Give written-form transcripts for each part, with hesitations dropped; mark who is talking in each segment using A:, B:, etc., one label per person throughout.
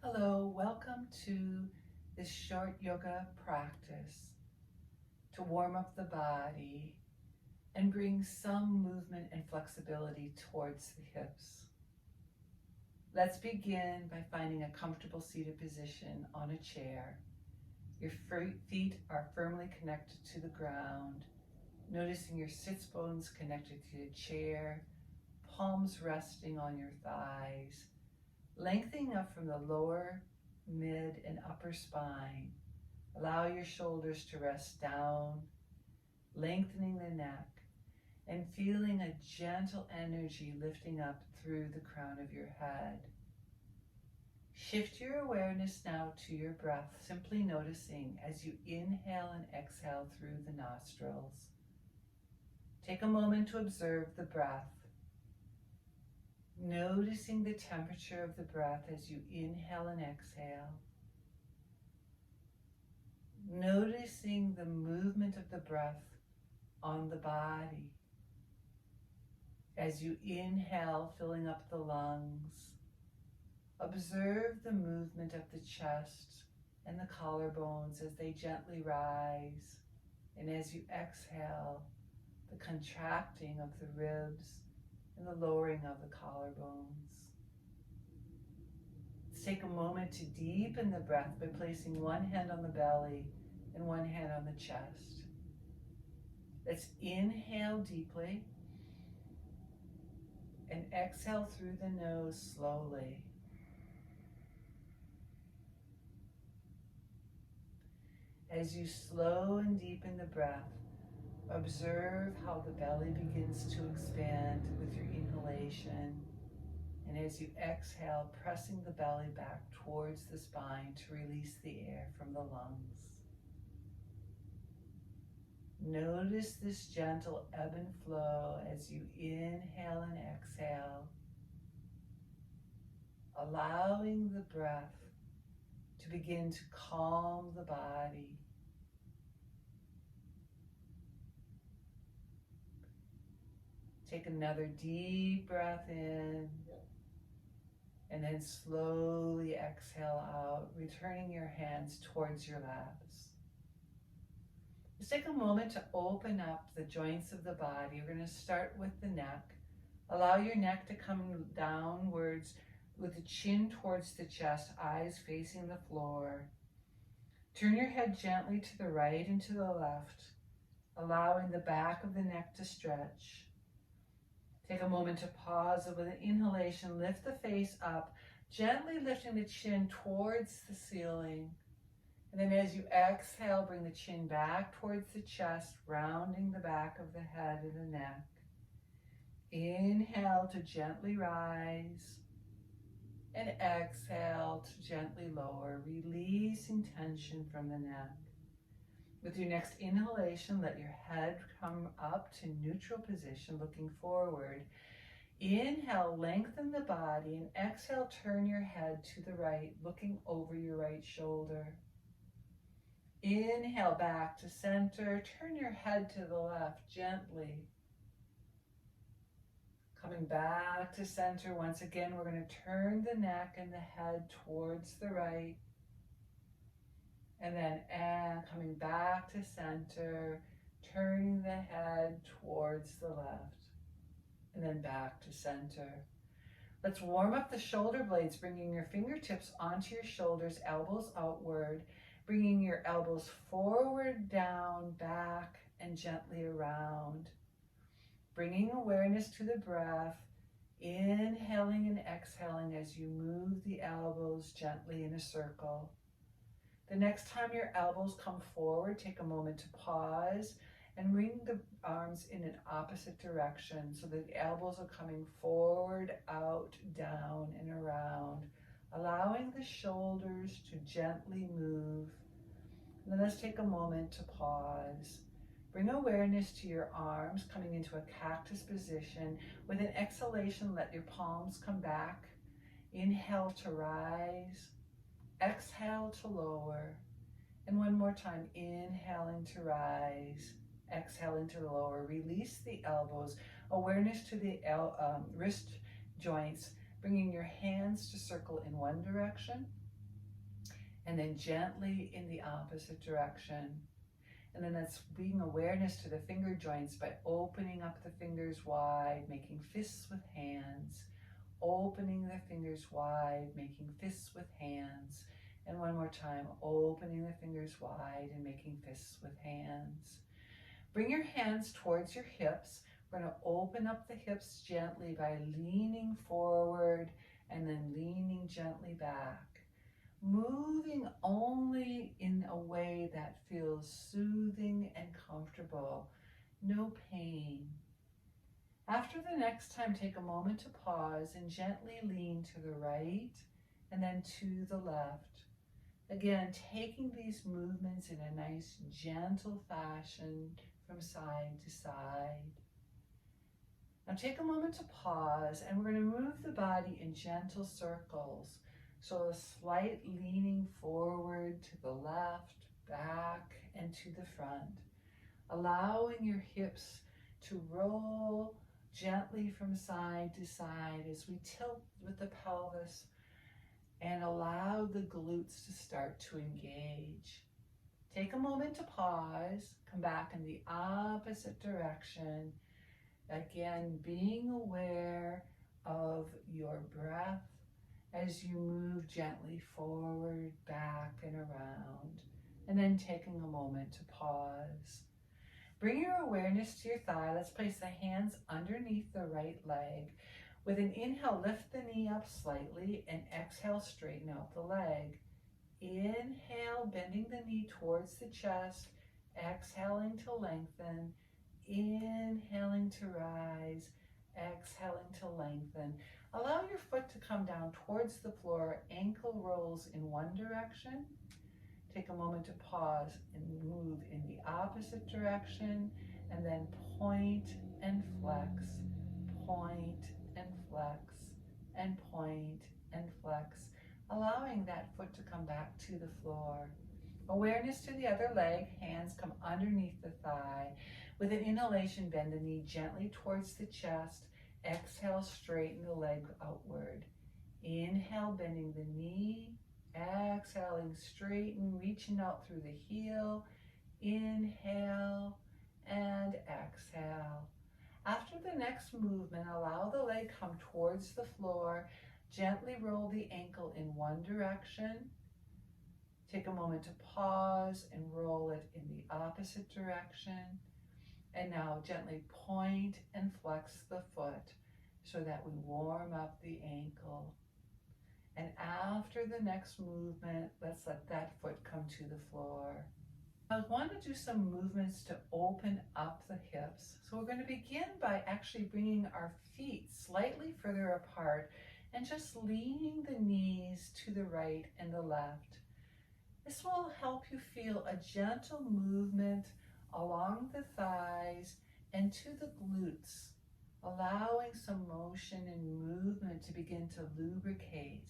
A: Hello, welcome to this short yoga practice to warm up the body and bring some movement and flexibility towards the hips. Let's begin by finding a comfortable seated position on a chair. Your feet are firmly connected to the ground, noticing your sits bones connected to the chair, palms resting on your thighs, lengthening up from the lower, mid, and upper spine. Allow your shoulders to rest down, lengthening the neck, and feeling a gentle energy lifting up through the crown of your head. Shift your awareness now to your breath, simply noticing as you inhale and exhale through the nostrils. Take a moment to observe the breath, noticing the temperature of the breath as you inhale and exhale. Noticing the movement of the breath on the body. As you inhale, filling up the lungs, observe the movement of the chest and the collarbones as they gently rise. And as you exhale, the contracting of the ribs and the lowering of the collarbones. Let's take a moment to deepen the breath by placing one hand on the belly and one hand on the chest. Let's inhale deeply and exhale through the nose slowly. As you slow and deepen the breath, observe how the belly begins to expand with your inhalation. And as you exhale, pressing the belly back towards the spine to release the air from the lungs. Notice this gentle ebb and flow as you inhale and exhale, allowing the breath to begin to calm the body. Take another deep breath in, and then slowly exhale out, returning your hands towards your laps. Just take a moment to open up the joints of the body. We're going to start with the neck. Allow your neck to come downwards with the chin towards the chest, eyes facing the floor. Turn your head gently to the right and to the left, allowing the back of the neck to stretch. Take a moment to pause, and with an inhalation, lift the face up, gently lifting the chin towards the ceiling. And then as you exhale, bring the chin back towards the chest, rounding the back of the head and the neck. Inhale to gently rise, and exhale to gently lower, releasing tension from the neck. With your next inhalation, let your head come up to neutral position, looking forward. Inhale, lengthen the body, and exhale, turn your head to the right, looking over your right shoulder. Inhale, back to center, turn your head to the left gently. Coming back to center, once again, we're going to turn the neck and the head towards the right. And then coming back to center, turning the head towards the left, and then back to center. Let's warm up the shoulder blades, bringing your fingertips onto your shoulders, elbows outward, bringing your elbows forward, down, back, and gently around. Bringing awareness to the breath, inhaling and exhaling as you move the elbows gently in a circle. The next time your elbows come forward, take a moment to pause and bring the arms in an opposite direction so that the elbows are coming forward, out, down, and around, allowing the shoulders to gently move. And then let's take a moment to pause. Bring awareness to your arms coming into a cactus position. With an exhalation, let your palms come back. Inhale to rise. Exhale to lower. And one more time, inhaling to rise, exhaling to lower. Release the elbows, awareness to the wrist joints, bringing your hands to circle in one direction and then gently in the opposite direction. And then that's being awareness to the finger joints by opening up the fingers wide, making fists with hands, opening the fingers wide, making fists with hands. And one more time, opening the fingers wide and making fists with hands. Bring your hands towards your hips. We're going to open up the hips gently by leaning forward and then leaning gently back. Moving only in a way that feels soothing and comfortable, no pain. After the next time, take a moment to pause and gently lean to the right and then to the left. Again, taking these movements in a nice, gentle fashion from side to side. Now take a moment to pause, and we're going to move the body in gentle circles. So a slight leaning forward to the left, back, and to the front. Allowing your hips to roll gently from side to side as we tilt with the pelvis and allow the glutes to start to engage. Take a moment to pause, come back in the opposite direction. Again, being aware of your breath as you move gently forward, back, and around, and then taking a moment to pause. Bring your awareness to your thigh. Let's place the hands underneath the right leg. With an inhale, lift the knee up slightly, and exhale, straighten out the leg. Inhale, bending the knee towards the chest, exhaling to lengthen, inhaling to rise, exhaling to lengthen. Allow your foot to come down towards the floor, ankle rolls in one direction. Take a moment to pause and move in the opposite direction, and then point and flex, point and flex, and point and flex, allowing that foot to come back to the floor. Awareness to the other leg, hands come underneath the thigh. With an inhalation, bend the knee gently towards the chest. Exhale, straighten the leg outward. Inhale, bending the knee. Exhaling, straighten, reaching out through the heel. Inhale and exhale. After the next movement, allow the leg come towards the floor. Gently roll the ankle in one direction. Take a moment to pause and roll it in the opposite direction. And now gently point and flex the foot so that we warm up the ankle. And after the next movement, let's let that foot come to the floor. I want to do some movements to open up the hips. So we're going to begin by actually bringing our feet slightly further apart and just leaning the knees to the right and the left. This will help you feel a gentle movement along the thighs and to the glutes, allowing some motion and movement to begin to lubricate.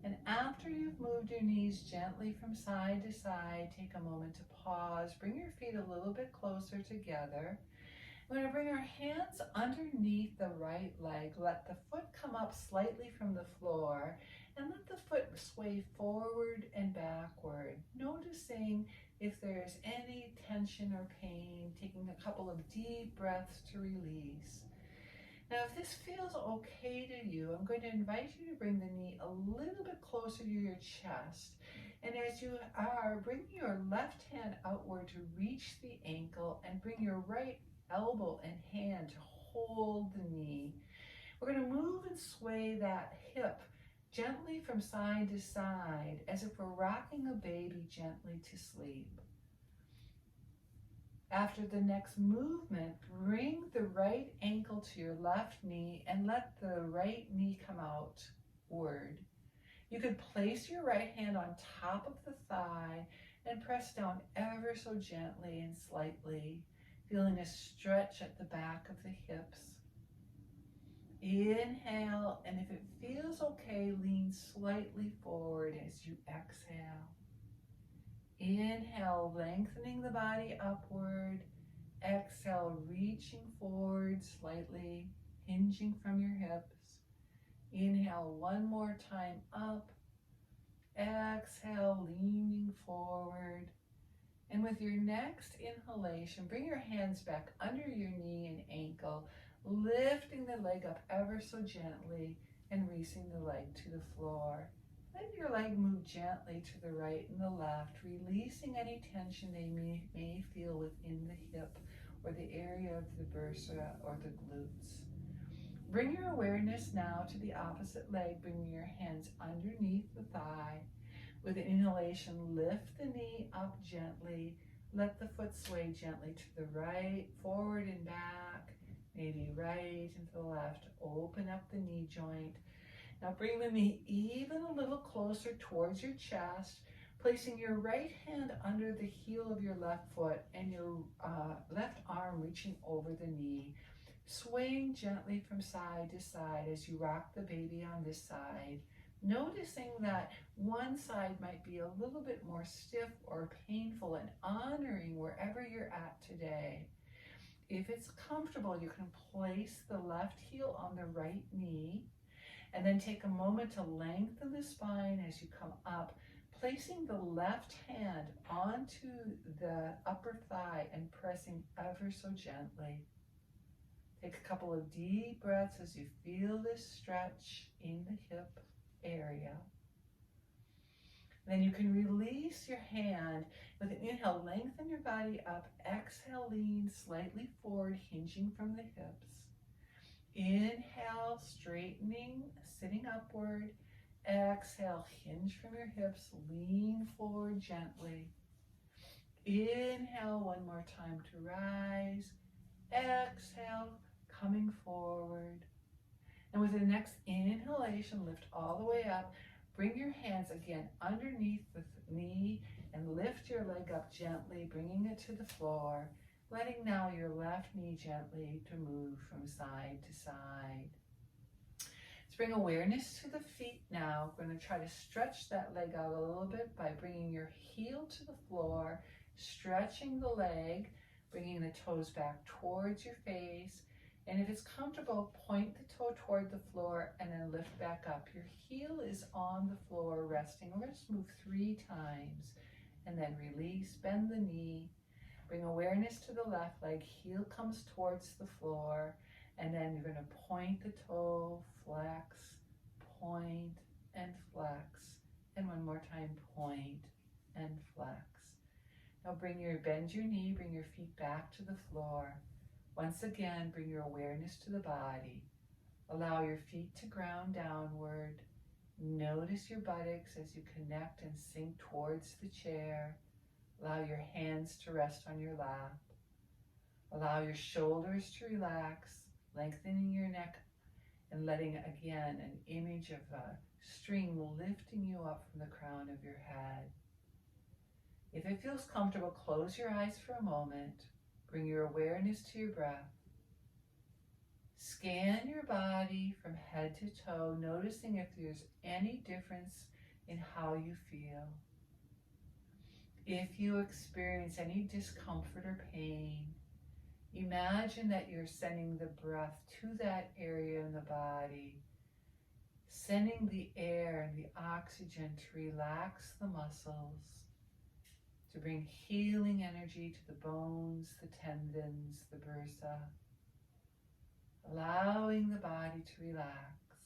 A: And after you've moved your knees gently from side to side, take a moment to pause, bring your feet a little bit closer together. We're going to bring our hands underneath the right leg, let the foot come up slightly from the floor, and let the foot sway forward and backward, noticing if there's any tension or pain, taking a couple of deep breaths to release. Now, if this feels okay to you, I'm going to invite you to bring the knee a little bit closer to your chest. And as you are, bring your left hand outward to reach the ankle and bring your right elbow and hand to hold the knee. We're going to move and sway that hip gently from side to side as if we're rocking a baby gently to sleep. After the next movement, bring the right ankle to your left knee and let the right knee come outward. You could place your right hand on top of the thigh and press down ever so gently and slightly, feeling a stretch at the back of the hips. Inhale, and if it feels okay, lean slightly forward as you exhale. Inhale, lengthening the body upward. Exhale, reaching forward slightly, hinging from your hips. Inhale one more time up. Exhale, leaning forward. And with your next inhalation, bring your hands back under your knee and ankle, lifting the leg up ever so gently and releasing the leg to the floor. Let your leg move gently to the right and the left, releasing any tension they may feel within the hip or the area of the bursa or the glutes. Bring your awareness now to the opposite leg, bringing your hands underneath the thigh. With an inhalation, lift the knee up gently. Let the foot sway gently to the right, forward and back, maybe right and to the left. Open up the knee joint. Now bring the knee even a little closer towards your chest, placing your right hand under the heel of your left foot and your left arm reaching over the knee. Swaying gently from side to side as you rock the baby on this side. Noticing that one side might be a little bit more stiff or painful, and honoring wherever you're at today. If it's comfortable, you can place the left heel on the right knee and then take a moment to lengthen the spine as you come up, placing the left hand onto the upper thigh and pressing ever so gently. Take a couple of deep breaths as you feel this stretch in the hip area. Then you can release your hand. With an inhale, lengthen your body up. Exhale, lean slightly forward, hinging from the hips. Inhale, straightening, sitting upward. Exhale, hinge from your hips, lean forward gently. Inhale, one more time to rise. Exhale, coming forward. And with the next inhalation, lift all the way up. Bring your hands again underneath the knee and lift your leg up gently, bringing it to the floor, letting now your left knee gently to move from side to side. Let's bring awareness to the feet now. We're going to try to stretch that leg out a little bit by bringing your heel to the floor, stretching the leg, bringing the toes back towards your face. And if it's comfortable, point the toe toward the floor and then lift back up. Your heel is on the floor resting. We're going to move 3 times and then release, bend the knee, bring awareness to the left leg, heel comes towards the floor, and then you're going to point the toe, flex, point, and flex. And one more time, point and flex. Now bend your knee, bring your feet back to the floor. Once again, bring your awareness to the body. Allow your feet to ground downward. Notice your buttocks as you connect and sink towards the chair. Allow your hands to rest on your lap. Allow your shoulders to relax, lengthening your neck and letting again an image of a string lifting you up from the crown of your head. If it feels comfortable, close your eyes for a moment. Bring your awareness to your breath. Scan your body from head to toe, noticing if there's any difference in how you feel. If you experience any discomfort or pain, imagine that you're sending the breath to that area in the body, sending the air and the oxygen to relax the muscles, to bring healing energy to the bones, the tendons, the bursa, allowing the body to relax.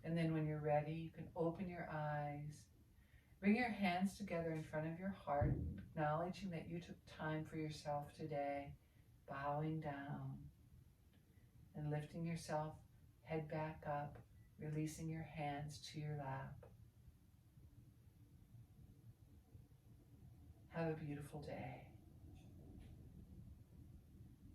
A: And then when you're ready, you can open your eyes, bring your hands together in front of your heart, acknowledging that you took time for yourself today, bowing down and lifting yourself, head back up, releasing your hands to your lap. Have a beautiful day.